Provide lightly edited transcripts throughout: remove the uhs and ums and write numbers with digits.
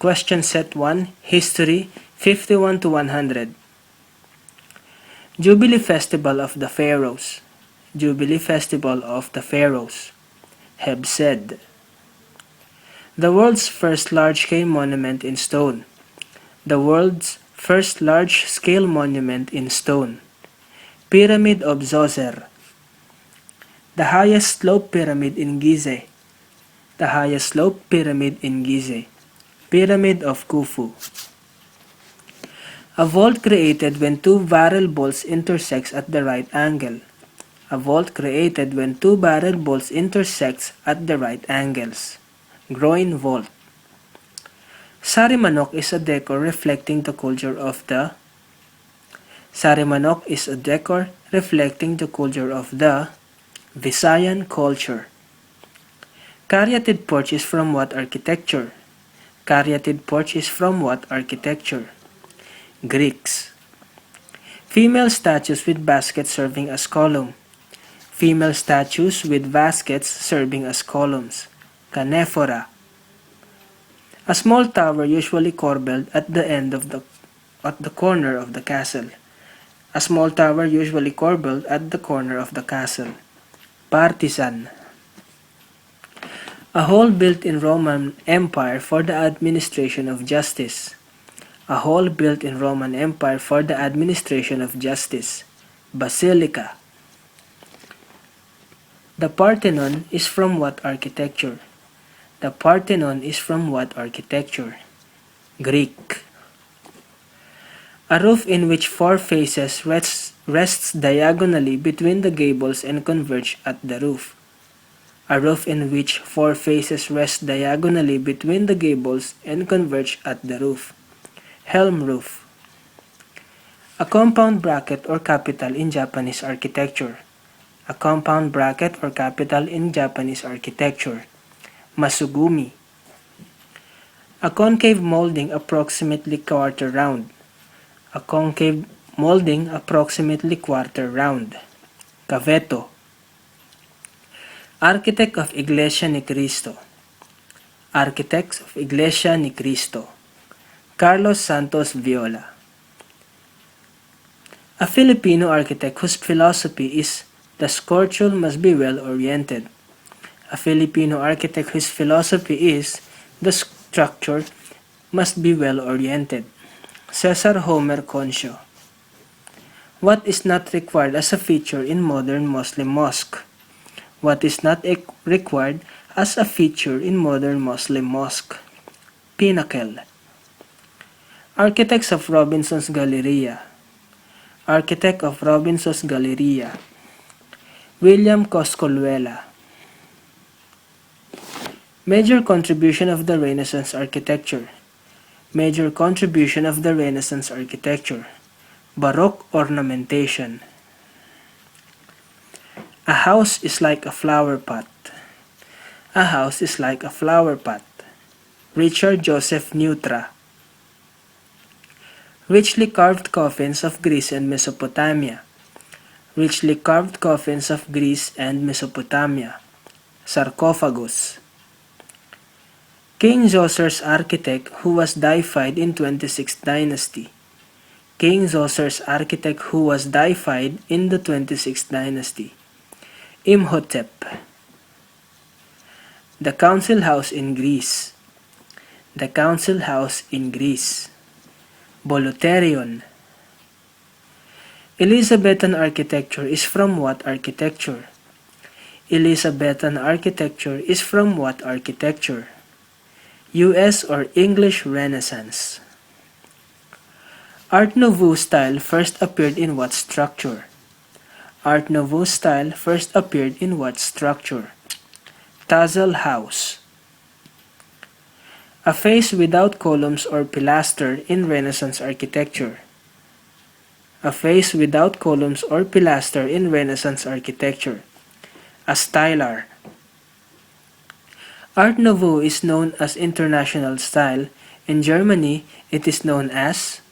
Question set 1, History, 51 to 100. Jubilee Festival of the Pharaohs. Jubilee Festival of the Pharaohs. Hebsed. The world's first large-scale monument in stone. The world's first large-scale monument in stone. Pyramid of Zoser. The highest slope pyramid in Gizeh. The highest slope pyramid in Gizeh. Pyramid of Khufu. A vault created when two barrel bolts intersect at the right angle. A vault created when two barrel bolts intersect at the right angles. Groin vault. Sarimanok is a decor reflecting the culture of the Sarimanok is a decor reflecting the culture of the Visayan culture. Caryatid porch is from what architecture? Caryatid porch is from what architecture? Greeks. Female statues with baskets serving as column. Female statues with baskets serving as columns. Canephora. A small tower usually corbelled at the corner of the castle. A small tower usually corbelled at the corner of the castle. Partisan. A hall built in Roman Empire for the administration of justice. A hall built in Roman Empire for the administration of justice. Basilica. The Parthenon is from what architecture? The Parthenon is from what architecture? Greek. A roof in which four faces rests diagonally between the gables and converge at the roof. A roof in which four faces rest diagonally between the gables and converge at the roof. Helm roof. A compound bracket or capital in Japanese architecture. A compound bracket or capital in Japanese architecture. Masugumi. A concave molding approximately quarter round. A concave molding approximately quarter round. Caveto. Architect of Iglesia ni Cristo. Architects of Iglesia ni Cristo. Carlos Santos Viola. A Filipino architect whose philosophy is the sculpture must be well-oriented. A Filipino architect whose philosophy is the structure must be well-oriented. Cesar Homer Concio. What is not required as a feature in modern Muslim mosque? What is not required as a feature in modern Muslim mosque? Pinnacle. Architects of Robinson's Galleria. Architect of Robinson's Galleria. William Coscolluela. Major contribution of the Renaissance architecture. Major contribution of the Renaissance architecture. Baroque ornamentation. A house is like a flower pot. A house is like a flower pot. Richard Joseph Neutra. Richly carved coffins of Greece and Mesopotamia. Richly carved coffins of Greece and Mesopotamia. Sarcophagus. King Zoser's architect who was deified in 26th dynasty. King Zoser's architect who was deified in the 26th dynasty. Imhotep. The Council House in Greece. The Council House in Greece. Voloterion. Elizabethan architecture is from what architecture? Elizabethan architecture is from what architecture? U.S. or English Renaissance. Art Nouveau style first appeared in what structure? Art Nouveau style first appeared in what structure? Tassel house. A face without columns or pilaster in Renaissance architecture. A face without columns or pilaster in Renaissance architecture. A stylar. Art Nouveau is known as international style. In Germany, it is known as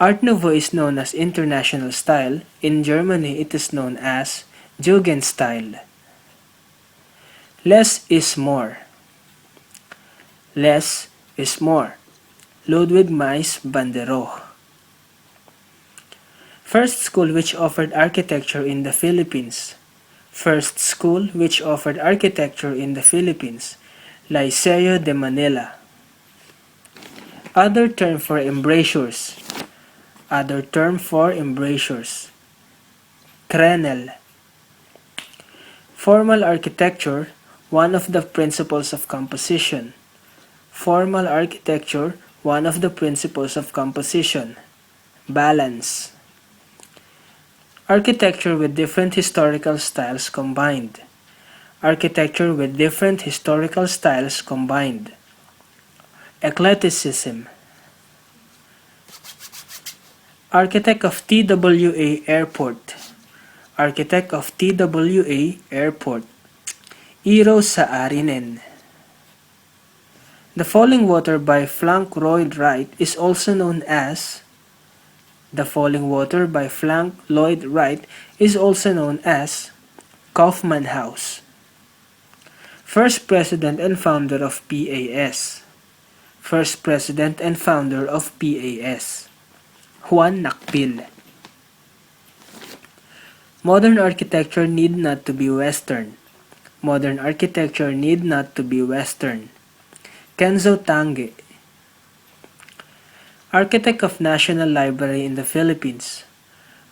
Art Nouveau is known as international style. In Germany, it is known as Jugendstil. Less is more. Less is more. Ludwig Mies van der Rohe. First school which offered architecture in the Philippines. First school which offered architecture in the Philippines. Liceo de Manila. Other term for embrasures. Other term for embrasures. Crenel. Formal architecture, one of the principles of composition. Formal architecture, one of the principles of composition. Balance. Architecture with different historical styles combined. Architecture with different historical styles combined. Eclecticism. Architect of TWA Airport. Architect of TWA Airport. Eero Saarinen. The Falling Water by Frank Lloyd Wright is also known as The Falling Water by Frank Lloyd Wright is also known as Kaufman House. First President and Founder of PAS. First President and Founder of PAS. Juan Nakpil. Modern architecture need not to be Western. Modern architecture need not to be Western. Kenzo Tange. Architect of National Library in the Philippines.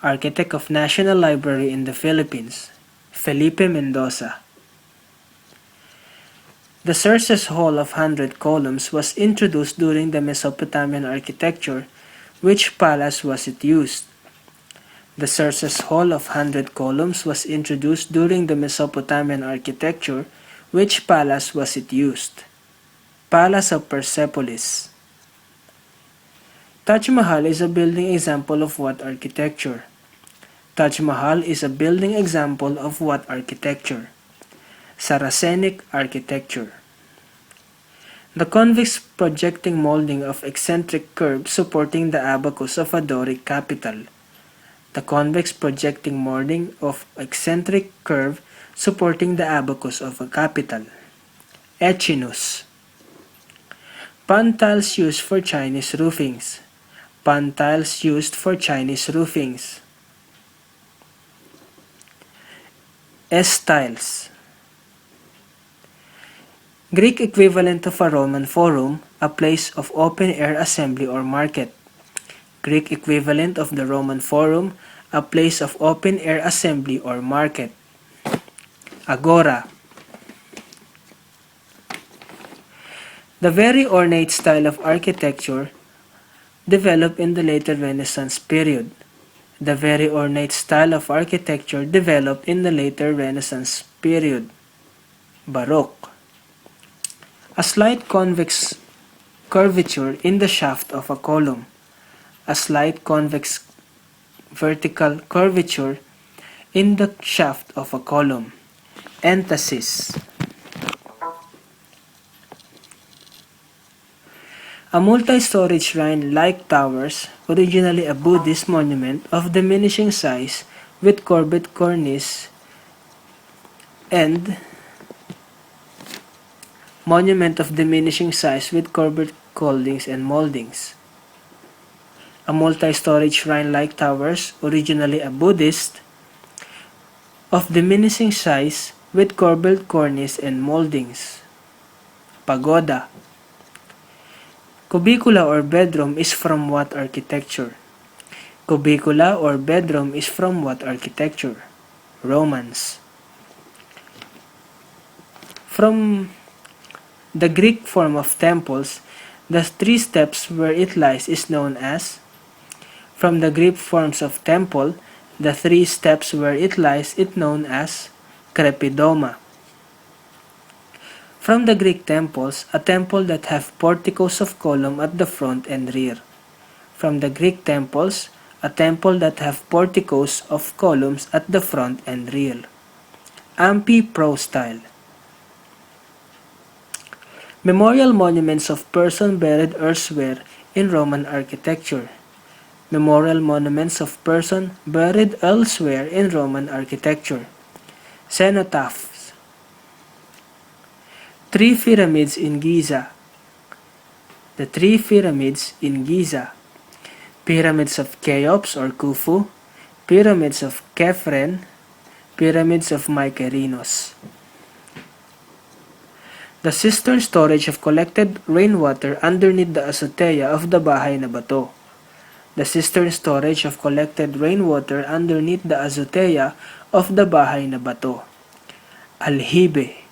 Architect of National Library in the Philippines. Felipe Mendoza. The Xerxes Hall of 100 Columns was introduced during the Mesopotamian architecture. Which palace was it used? The Xerxes Hall of 100 Columns was introduced during the Mesopotamian architecture. Which palace was it used? Palace of Persepolis. Taj Mahal is a building example of what architecture? Taj Mahal is a building example of what architecture? Saracenic architecture. The convex projecting molding of eccentric curve supporting the abacus of a Doric capital. The convex projecting molding of eccentric curve supporting the abacus of a capital. Echinus. Pan tiles used for Chinese roofings. Pan tiles used for Chinese roofings. S-tiles. Greek equivalent of a Roman forum, a place of open-air assembly or market. Greek equivalent of the Roman forum, a place of open-air assembly or market. Agora. The very ornate style of architecture developed in the later Renaissance period. The very ornate style of architecture developed in the later Renaissance period. Baroque. A slight convex curvature in the shaft of a column. A slight convex vertical curvature in the shaft of a column. Entasis. A multi-story shrine like towers, originally a Buddhist monument of diminishing size with corbelled cornice and monument of diminishing size with corbelled coldings and moldings. A multi-story shrine like towers, originally a Buddhist, of diminishing size with corbelled cornice and moldings. Pagoda. Cubicula or bedroom is from what architecture? Cubicula or bedroom is from what architecture? Romans. From the Greek form of temples, the three steps where it lies is known as. From the Greek forms of temple, the three steps where it lies is known as crepidoma. From the Greek temples, a temple that have porticos of column at the front and rear. From the Greek temples, a temple that have porticos of columns at the front and rear. Amphi-Pro-style. Memorial monuments of persons buried elsewhere in Roman architecture. Memorial monuments of persons buried elsewhere in Roman architecture. Cenotaphs. 3 pyramids in Giza. The three pyramids in Giza: Pyramids of Cheops or Khufu, Pyramids of Khephren, Pyramids of Mykerinos. The cistern storage of collected rainwater underneath the azotea of the Bahay na Bato. The cistern storage of collected rainwater underneath the azotea of the Bahay na Bato. Aljibe.